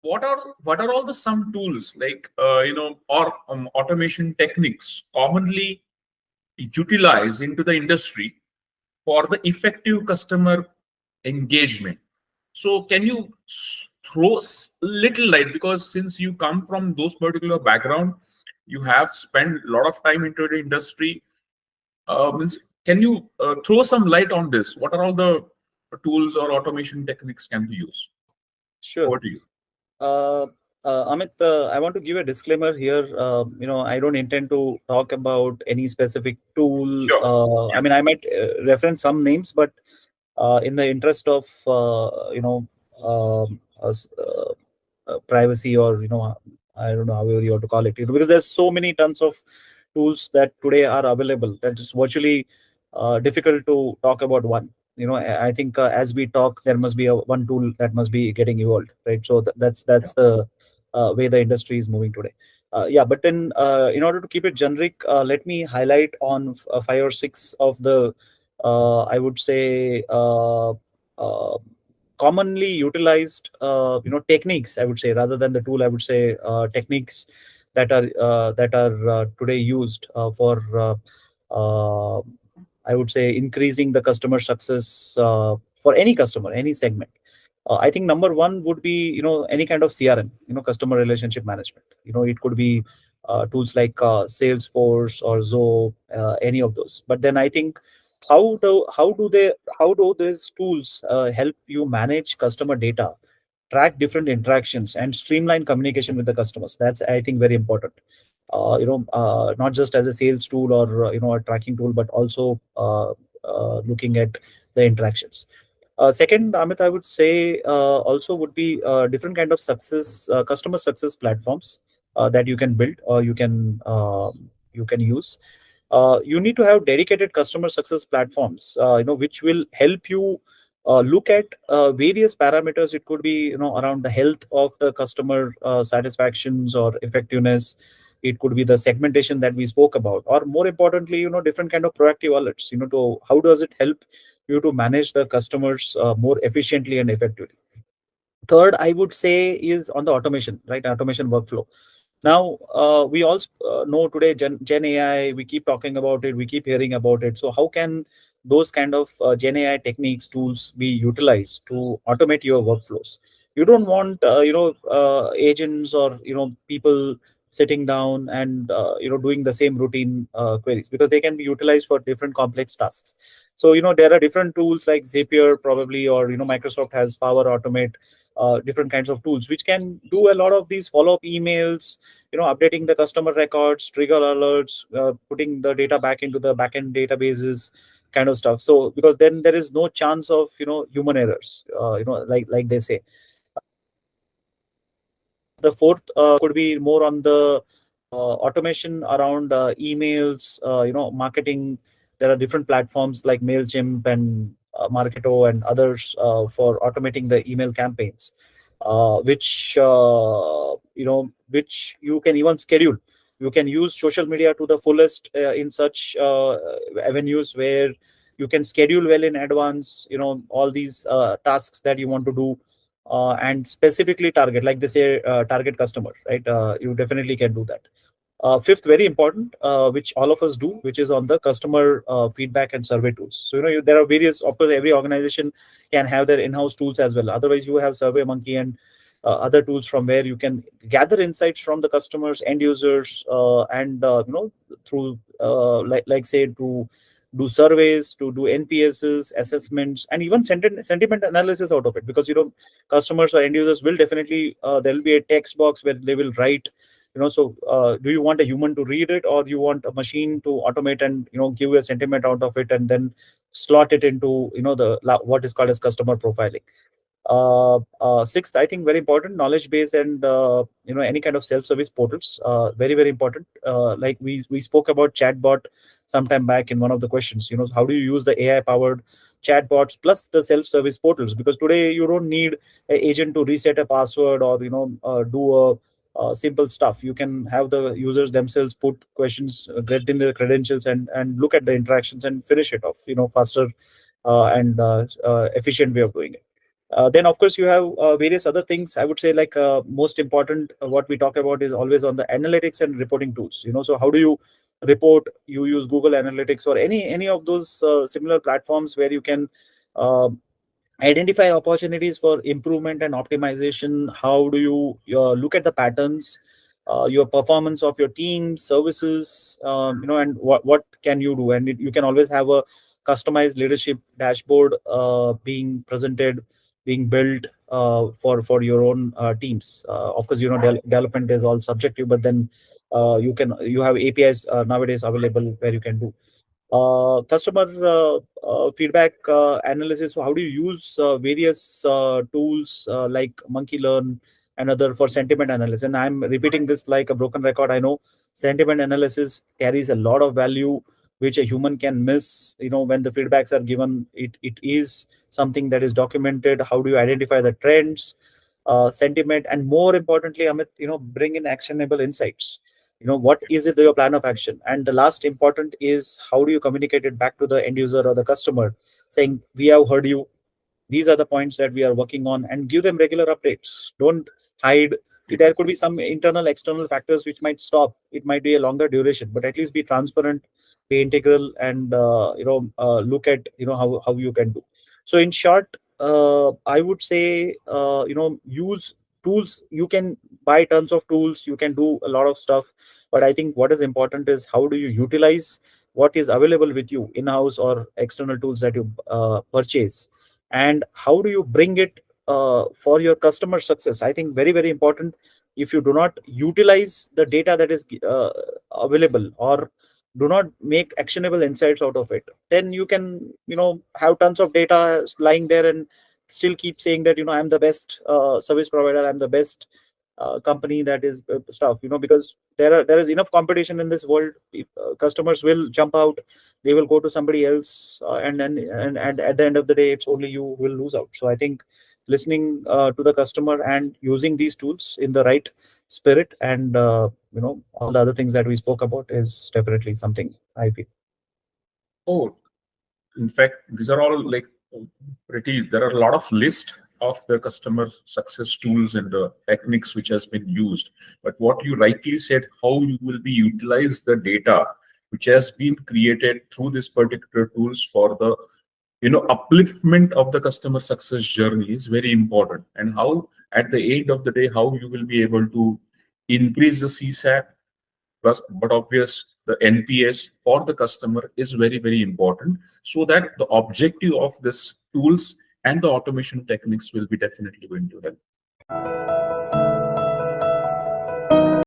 what are all the some tools like or automation techniques commonly utilized into the industry for the effective customer engagement? So can you throw little light, because since you come from those particular background, you have spent a lot of time into the industry. Means, can you throw some light on this? What are all the tools or automation techniques can be used? Sure. Over to you. Amit, I want to give a disclaimer here. I don't intend to talk about any specific tool. Sure. I mean, I might reference some names, but in the interest of privacy, or I don't know how you want to call it, because there's so many tons of tools that today are available that it's virtually difficult to talk about one. I think as we talk, there must be one tool that must be getting evolved, right? So that's the way the industry is moving today. Yeah, but then in order to keep it generic, let me highlight on 5 or 6 of the I would say commonly utilized techniques, I would say, rather than the tool. I would say techniques that are today used for I would say increasing the customer success for any customer, any segment. I think number one would be any kind of CRM, customer relationship management. It could be tools like Salesforce or 𝗧𝗹, any of those. But then I think how do these tools help you manage customer data, track different interactions, and streamline communication with the customers? That's, I think, very important. Not just as a sales tool or a tracking tool, but also looking at the interactions. Second, Amit, I would say also would be different kind of customer success platforms that you can build or you can use. You need to have dedicated customer success platforms, which will help you look at various parameters. It could be, around the health of the customer satisfactions or effectiveness. It could be the segmentation that we spoke about, or more importantly, different kind of proactive alerts. To how does it help you to manage the customers more efficiently and effectively. Third, I would say, is on the automation, right? Automation workflow. Now, we all know today Gen AI, we keep talking about it, we keep hearing about it. So how can those kind of Gen AI techniques, tools be utilized to automate your workflows? You don't want, agents or, people sitting down and, doing the same routine queries, because they can be utilized for different complex tasks. So, there are different tools like Zapier probably, or, Microsoft has Power Automate, different kinds of tools which can do a lot of these follow-up emails, updating the customer records, trigger alerts, putting the data back into the backend databases, kind of stuff. So because then there is no chance of human errors, like they say. The fourth could be more on the automation around emails, marketing. There are different platforms like MailChimp and Marketo and others for automating the email campaigns, which you can even schedule. You can use social media to the fullest in such avenues where you can schedule well in advance, all these tasks that you want to do, and specifically target, like they say, target customer, right? You definitely can do that. Fifth, very important, which all of us do, which is on the customer feedback and survey tools. So, there are various, of course, every organization can have their in-house tools as well. Otherwise, you have SurveyMonkey and other tools from where you can gather insights from the customers, end users, and, through, like say, to do surveys, to do NPSs, assessments, and even sentiment analysis out of it. Because, customers or end users will definitely, there will be a text box where they will write, so do you want a human to read it, or you want a machine to automate and give you a sentiment out of it and then slot it into what is called as customer profiling. Sixth, I think very important, knowledge base and any kind of self-service portals, very, very important. Like we spoke about chatbot sometime back in one of the questions. How do you use the AI powered chatbots plus the self-service portals? Because today you don't need an agent to reset a password or do a simple stuff. You can have the users themselves put questions, get in their credentials, and look at the interactions and finish it off, faster and efficient way of doing it. Then of course you have various other things. I would say like most important what we talk about is always on the analytics and reporting tools. So how do you report? You use Google Analytics or any of those similar platforms where you can uh, identify opportunities for improvement and optimization. How do you look at the patterns, your performance of your team services, and what can you do? And you can always have a customized leadership dashboard being presented, being built for your own teams. Of course, development is all subjective, but then you have APIs nowadays available where you can do customer feedback analysis. So how do you use various tools like Monkey Learn and other for sentiment analysis? And I'm repeating this like a broken record. I know sentiment analysis carries a lot of value which a human can miss. When the feedbacks are given, it is something that is documented. How do you identify the trends, sentiment, and more importantly, Amit, bring in actionable insights. What is it, your plan of action? And the last important is how do you communicate it back to the end user or the customer, saying we have heard you, these are the points that we are working on, and give them regular updates. Don't hide. There could be some internal external factors which might stop. It might be a longer duration, but at least be transparent, be integral, and look at how you can do. So in short, I would say use tools. You can buy tons of tools, you can do a lot of stuff, but I think what is important is how do you utilize what is available with you in-house or external tools that you purchase, and how do you bring it for your customer success. I think very, very important. If you do not utilize the data that is available, or do not make actionable insights out of it, then you can have tons of data lying there and still keep saying that I'm the best service provider, I'm the best company that is stuff, because there is enough competition in this world. Customers will jump out, they will go to somebody else, and at the end of the day, it's only you who will lose out. So I think listening to the customer and using these tools in the right spirit, and all the other things that we spoke about is definitely something I feel. Oh, in fact, these are all like there are a lot of list of the customer success tools and the techniques which has been used. But what you rightly said, how you will be utilize the data which has been created through this particular tools for the upliftment of the customer success journey is very important. And how at the end of the day, how you will be able to increase the CSAT plus, but obvious the NPS for the customer is very, very important, so that the objective of this tools and the automation techniques will be definitely going to help.